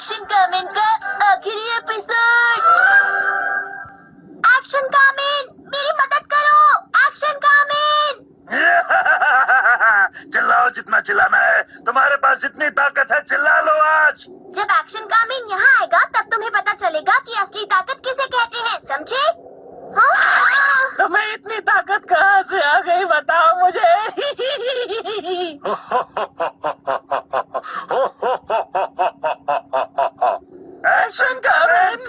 Action comment का आखिरी episode. Action comment, मेरी मदद करो। Action comment. चिल्लाओ जितना चिल्लाना है, तुम्हारे पास जितनी ताकत है चिल्ला लो आज। जब एक्शन कमेंट यहाँ आएगा तब तुम्हें पता चलेगा कि असली ताकत किसे कहते हैं, समझे? हाँ? तुम्हें इतनी ताकत कहाँ से आ गई बताओ मुझे। Action comment.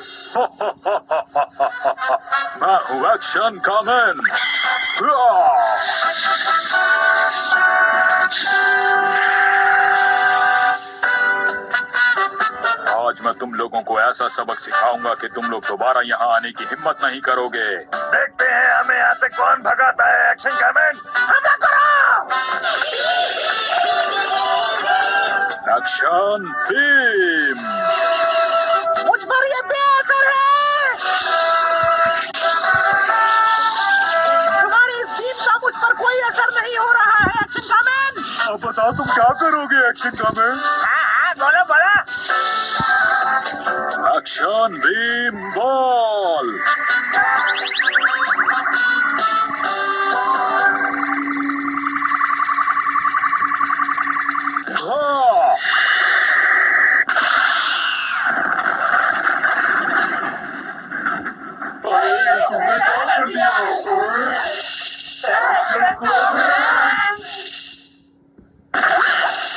मैं हूँ एक्शन कमेंट। आज मैं तुम लोगों को ऐसा सबक सिखाऊंगा कि तुम लोग दोबारा यहाँ आने की हिम्मत नहीं करोगे। देखते हैं हमें यहाँ से कौन भगाता है। एक्शन कमेंट, हमला करो। Action team. मुझ पर ये बेअसर है। तुम्हारी इस टीम का मुझ पर कोई असर नहीं हो रहा है एक्शन कमेंट। अब बताओ तुम क्या करोगे एक्शन कमेंट। हाँ, बोलो बोलो। Action beam ball. हाँ।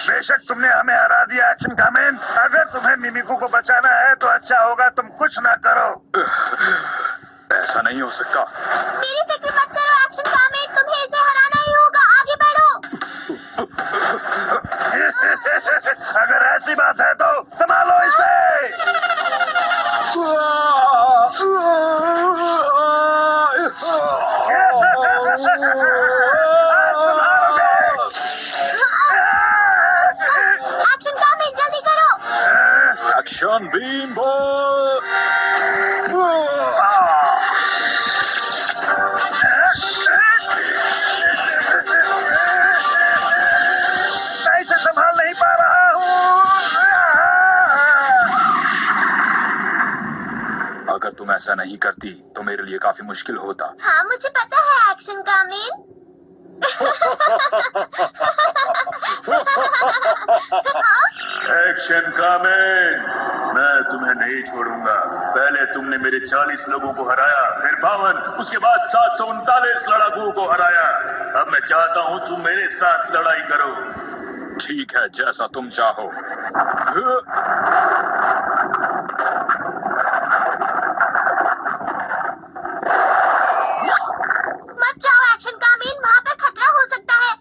बेशक तुमने हमें हरा दिया एक्शन कमेंट। अगर तुम्हें मिमिको को बचाना है तो अच्छा होगा तुम कुछ ना करो। ऐसा नहीं हो सकता। मेरी फिक्र मत करो एक्शन कमेंट, तुम्हें इसे हराना ही होगा। आगे बढ़ो। अगर ऐसी बात है तो संभालो इसे। एक्शन कमेंट, जल्दी करो। Action beam ball. मैं इसे संभाल नहीं पा रहा हूँ। अगर तुम ऐसा नहीं करती तो मेरे लिए काफी मुश्किल होता। हाँ, मुझे पता है एक्शन कमेंट। Action comment. मैं तुम्हें नहीं छोड़ूंगा। पहले तुमने मेरे 40 लोगों को हराया, फिर 52, उसके बाद 739 लड़ाकुओं को हराया। अब मैं चाहता हूं तुम मेरे साथ लड़ाई करो। ठीक है, जैसा तुम चाहो। मत जाओ एक्शन कमेंट, वहाँ पर खतरा हो सकता है।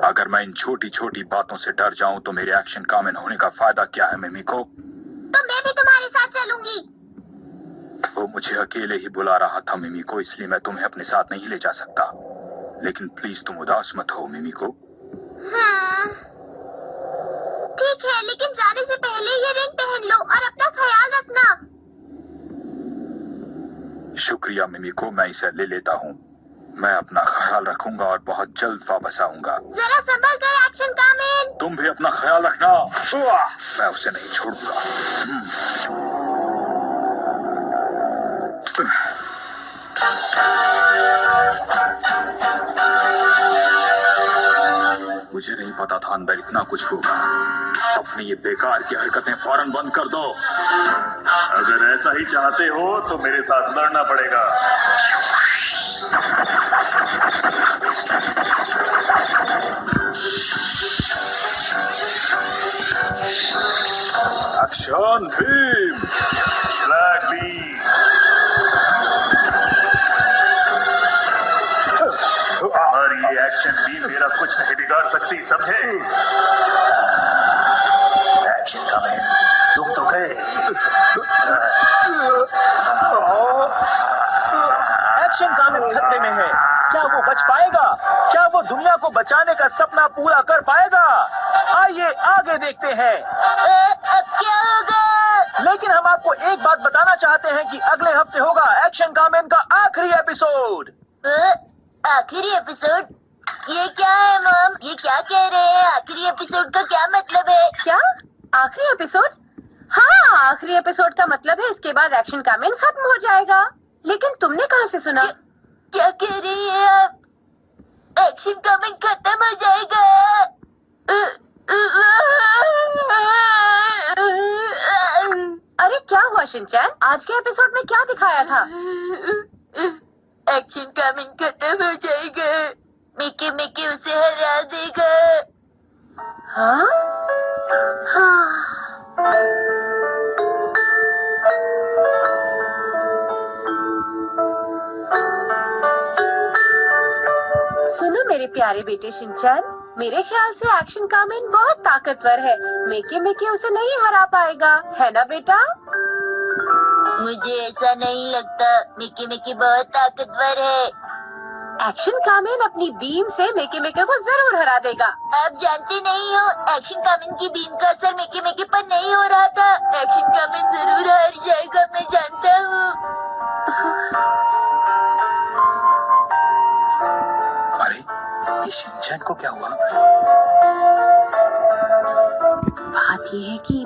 अगर मैं इन छोटी छोटी बातों से डर जाऊं तो मेरे एक्शन कामेन होने का फायदा क्या है मिमिको? तो मैं भी तुम्हारे साथ चलूंगी। वो मुझे अकेले ही बुला रहा था मिमिको, इसलिए मैं तुम्हें अपने साथ नहीं ले जा सकता। लेकिन प्लीज तुम उदास मत हो मिमिको। ठीक है, लेकिन जाने से पहले ये रिंग पहन लो और अपना ख्याल रखना। शुक्रिया मिमिको, मैं इसे ले लेता हूँ। मैं अपना ख्याल रखूंगा और बहुत जल्द वापस आऊंगा। जरा संभल कर एक्शन कमेंट। तुम भी अपना ख्याल रखना। मैं उसे नहीं छोड़ूंगा। मुझे नहीं पता था अंदर इतना कुछ होगा। अपनी ये बेकार की हरकतें फौरन बंद कर दो। अगर ऐसा ही चाहते हो तो मेरे साथ लड़ना पड़ेगा। Action beam. Black beam. और ये एक्शन बीम मेरा कुछ नहीं बिगाड़ सकती, समझे? एक्शन कमेंट, तुम तो गए। एक्शन कमेंट खतरे में है। क्या वो बच पाएगा? क्या वो दुनिया को बचाने का सपना पूरा कर पाएगा? आइए आगे देखते हैं। अब क्या होगा? लेकिन हम आपको एक बात बताना चाहते हैं कि अगले हफ्ते होगा एक्शन कमेंट का आखिरी एपिसोड। आखिरी एपिसोड? ये क्या है मॉम? ये क्या कह रहे हैं? आखिरी एपिसोड का क्या मतलब है? क्या? आखिरी एपिसोड? हाँ, आखिरी एपिसोड का मतलब है इसके बाद एक्शन कामेन खत्म हो जाएगा। लेकिन तुमने कहाँ से सुना? क्या कह रही है आप? एक्शन कामेन खत्म हो जाएगा? अरे क्या हुआ शिनचैन? आज के एपिसोड में क्या दिखाया था? एक्शन कामेन खत्म हो जाएगा। मिकी मिकी उसे हरा देगा। हाँ? हाँ। सुनो मेरे प्यारे बेटे शिनचैन, मेरे ख्याल से एक्शन कामेन बहुत ताकतवर है। मिकी उसे नहीं हरा पाएगा, है ना बेटा? मुझे ऐसा नहीं लगता। मिकी मिकी बहुत ताकतवर है। एक्शन कामेन अपनी बीम से मिकी को जरूर हरा देगा। आप जानते नहीं हो, एक्शन कामेन की बीम का असर मिकी मिकी पर नहीं हो रहा था। एक्शन कामेन जरूर हार जाएगा, मैं जानता हूँ। अरे ये शिनचैन को क्या हुआ? बात ये है कि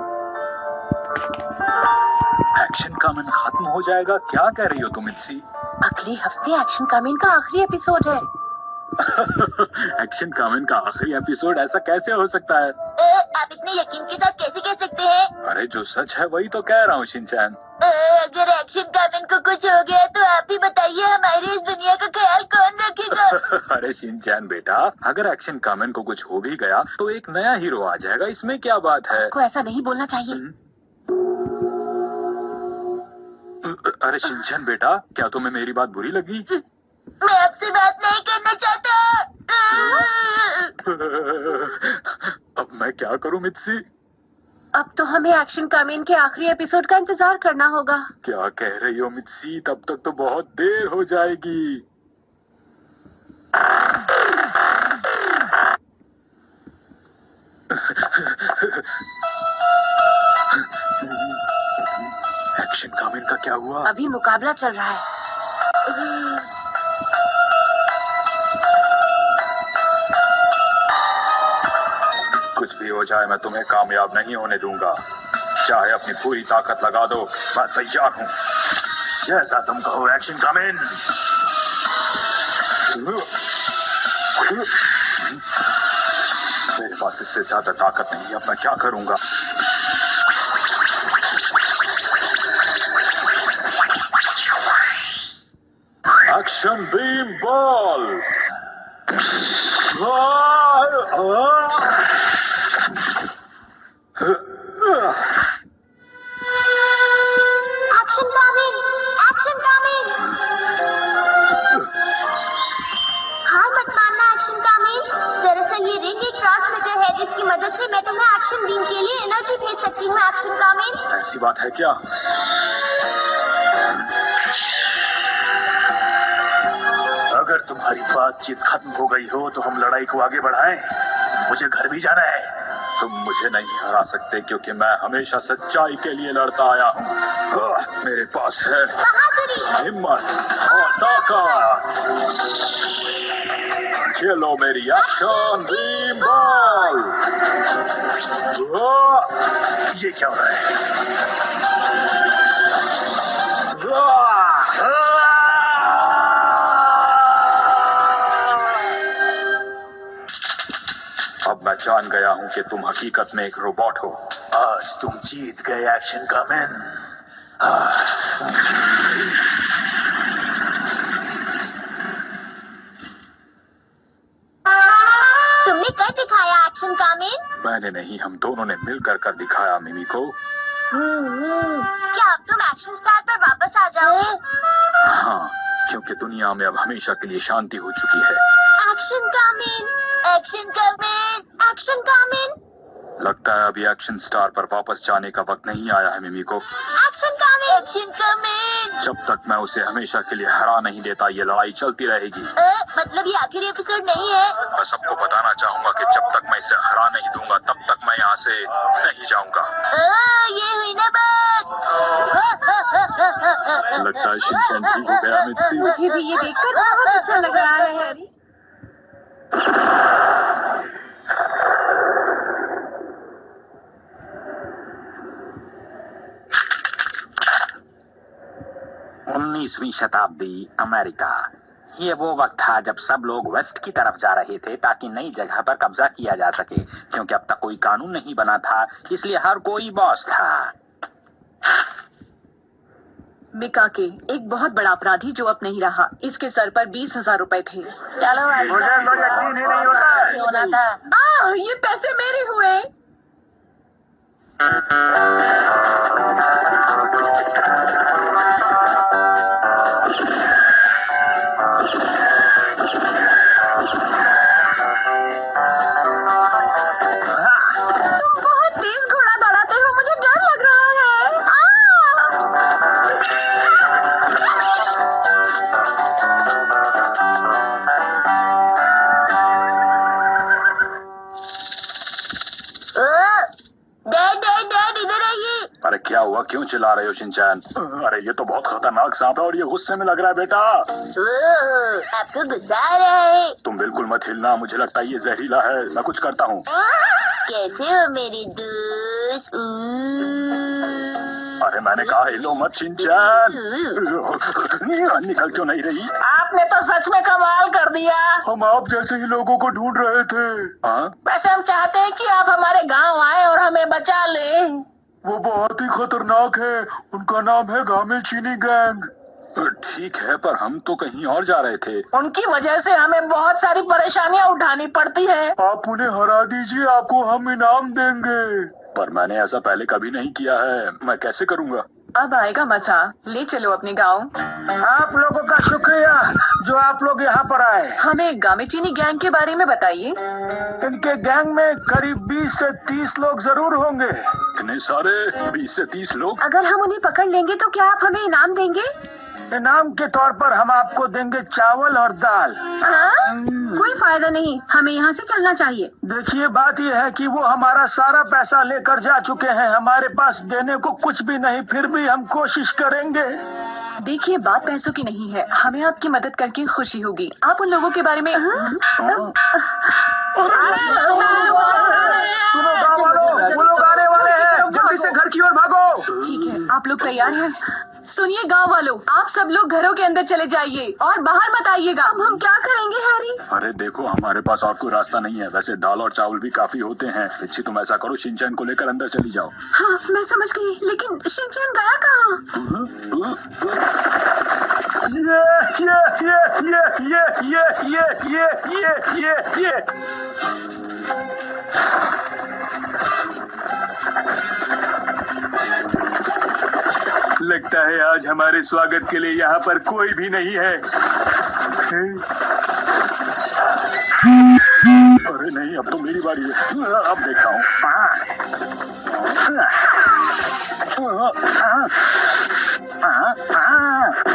एक्शन कामेन खत्म हो जाएगा? क्या कह रही हो तुम इत्सी? अगले हफ्ते एक्शन कामेन का आखिरी एपिसोड है। एक्शन कामेन का आखिरी एपिसोड? ऐसा कैसे हो सकता है? आप इतने यकीन के साथ कैसे कह सकते हैं? अरे जो सच है वही तो कह रहा हूँ शिनचैन। अगर एक्शन कामेन को कुछ हो गया तो आप ही बताइए, हमारी इस दुनिया का ख्याल कौन रखेगा? अरे शिनचैन बेटा, अगर एक्शन कामेन को कुछ हो भी गया तो एक नया हीरो आ जाएगा, इसमें क्या बात है? को ऐसा नहीं बोलना चाहिए। अरे शिनचैन बेटा, क्या तुम्हें मेरी बात बुरी लगी? मैं आपसे बात नहीं करना चाहता। अब मैं क्या करूं मित्सी? अब तो हमें एक्शन कामेन के आखिरी एपिसोड का इंतजार करना होगा। क्या कह रही हो मित्सी? तब तक तो बहुत देर हो जाएगी। एक्शन कामेन का क्या हुआ? अभी मुकाबला चल रहा है। कुछ भी हो जाए मैं तुम्हें कामयाब नहीं होने दूंगा। चाहे अपनी पूरी ताकत लगा दो, मैं तैयार हूँ। जैसा तुम कहो एक्शन कामेन। मेरे पास इससे ज्यादा ताकत नहीं है, अब मैं क्या करूंगा? एक्शन बीम बॉल। Action Kamen, Action Kamen. हार मत मानना एक्शन कामेन। दरअसल ये रिंग एक ट्रांसमीटर है जिसकी मदद से मैं तुम्हें एक्शन बीम के लिए एनर्जी भेज सकती हूँ एक्शन कामेन। ऐसी बात है क्या? अगर तुम्हारी बातचीत खत्म हो गई हो तो हम लड़ाई को आगे बढ़ाएं। मुझे घर भी जाना है। तुम मुझे नहीं हरा सकते क्योंकि मैं हमेशा सच्चाई के लिए लड़ता आया हूँ। मेरे पास है बहादुरी, हिम्मत और ताकत। ये लो मेरी एक्शन बीम बॉल। ये क्या हो रहा है? अब मैं जान गया हूँ कि तुम हकीकत में एक रोबोट हो। आज तुम जीत गए एक्शन कामेन। तुमने कर दिखाया एक्शन कामेन। मैंने नहीं, हम दोनों ने मिलकर कर दिखाया मिमी को। क्या अब तुम एक्शन स्टार पर वापस आ जाओगे? हाँ, क्योंकि दुनिया में अब हमेशा के लिए शांति हो चुकी है। Action Kamen, Action Kamen, Action Kamen. लगता है अभी एक्शन स्टार पर वापस जाने का वक्त नहीं आया है मिमी को। Action Kamen, Action Kamen. जब तक मैं उसे हमेशा के लिए हरा नहीं देता ये लड़ाई चलती रहेगी। मतलब ये आखिरी एपिसोड नहीं है? मैं सबको बताना चाहूंगा कि जब तक मैं इसे हरा नहीं दूंगा तब तक मैं यहाँ से नहीं जाऊंगा। ये हुई ना बात। लगता है शिनचैन ठीक हो गया मित्सी। मुझे भी ये देखकर बहुत अच्छा लग रहा है। 19वीं शताब्दी अमेरिका। ये वो वक्त था जब सब लोग वेस्ट की तरफ जा रहे थे ताकि नई जगह पर कब्जा किया जा सके, क्योंकि अब तक कोई कानून नहीं बना था, इसलिए हर कोई बॉस था। मिकाके, एक बहुत बड़ा अपराधी जो अब नहीं रहा। इसके सर पर 20,000 रुपए थे। चलो मुझे तो यकीन ही नहीं होता था। ये पैसे मेरे हुए। तुम बहुत तेज घोड़ा दौड़ाते हो, मुझे डर लग रहा है। डैड इधर आइए। अरे क्या हुआ, क्यों चिल्ला रहे हो शिनचैन? अरे ये तो बहुत खतरनाक सांप है और ये गुस्से में लग रहा है बेटा। आपको गुस्सा आ रहा है? तुम बिल्कुल मत हिलना, मुझे लगता है ये जहरीला है। मैं कुछ करता हूँ। कैसे हो मेरे दोस्त? अरे मैंने कहा हिलो मत शिनचैन। निकल क्यों नहीं रही? आपने तो सच में कमाल कर दिया। हम आप जैसे ही लोगों को ढूंढ रहे थे। हाँ, वैसे हम चाहते हैं कि आप हमारे गांव आए और हमें बचा लें। वो बहुत ही खतरनाक है। उनका नाम है गामे चीनी गैंग। ठीक है, पर हम तो कहीं और जा रहे थे। उनकी वजह से हमें बहुत सारी परेशानियां उठानी पड़ती है। आप उन्हें हरा दीजिए, आपको हम इनाम देंगे। पर मैंने ऐसा पहले कभी नहीं किया है, मैं कैसे करूँगा? अब आएगा मजा। ले चलो अपने गांव। आप लोगों का शुक्रिया जो आप लोग यहाँ पर आए। हमें गामेचीनी गैंग के बारे में बताइए। इनके गैंग में करीब 20 से 30 लोग जरूर होंगे। इतने सारे? 20 से 30 लोग? अगर हम उन्हें पकड़ लेंगे तो क्या आप हमें इनाम देंगे? इनाम के तौर पर हम आपको देंगे चावल और दाल। हाँ? कोई फायदा नहीं, हमें यहाँ से चलना चाहिए। देखिए, बात यह है कि वो हमारा सारा पैसा लेकर जा चुके हैं। हमारे पास देने को कुछ भी नहीं, फिर भी हम कोशिश करेंगे। देखिए, बात पैसों की नहीं है, हमें आपकी मदद करके खुशी होगी। आप उन लोगों के बारे में सुनो गाँव वालों, वो लोग आने वाले हैं, जल्दी से घर की ओर भागो। ठीक है, आप लोग तैयार हैं? सुनिए गांव वालों, आप सब लोग घरों के अंदर चले जाइए और बाहर मत आइएगा। अब हम क्या करेंगे हैरी? अरे देखो, हमारे पास और कोई रास्ता नहीं है। वैसे दाल और चावल भी काफी होते हैं। पिच्छी, तुम ऐसा करो, शिनचैन को लेकर अंदर चली जाओ। हाँ, मैं समझ गई, लेकिन शिनचैन गया कहाँ? लगता है आज हमारे स्वागत के लिए यहाँ पर कोई भी नहीं है। अरे नहीं, अब तो मेरी बारी है। अब देखता हूँ।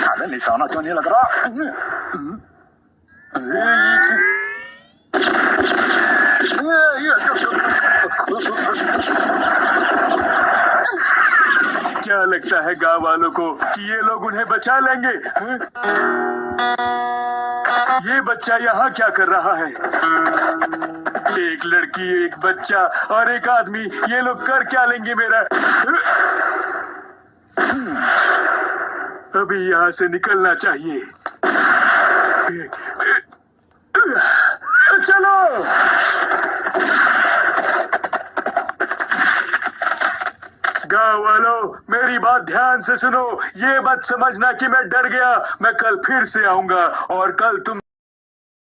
अरे निशाना क्यों नहीं लग रहा? क्या लगता है गांव वालों को कि ये लोग उन्हें बचा लेंगे? ये बच्चा यहाँ क्या कर रहा है? एक लड़की, एक बच्चा और एक आदमी, ये लोग कर क्या लेंगे मेरा? अभी यहाँ से निकलना चाहिए। चलो। गाँव वालों, मेरी बात ध्यान से सुनो। ये मत समझना कि मैं डर गया। मैं कल फिर से आऊंगा और कल तुम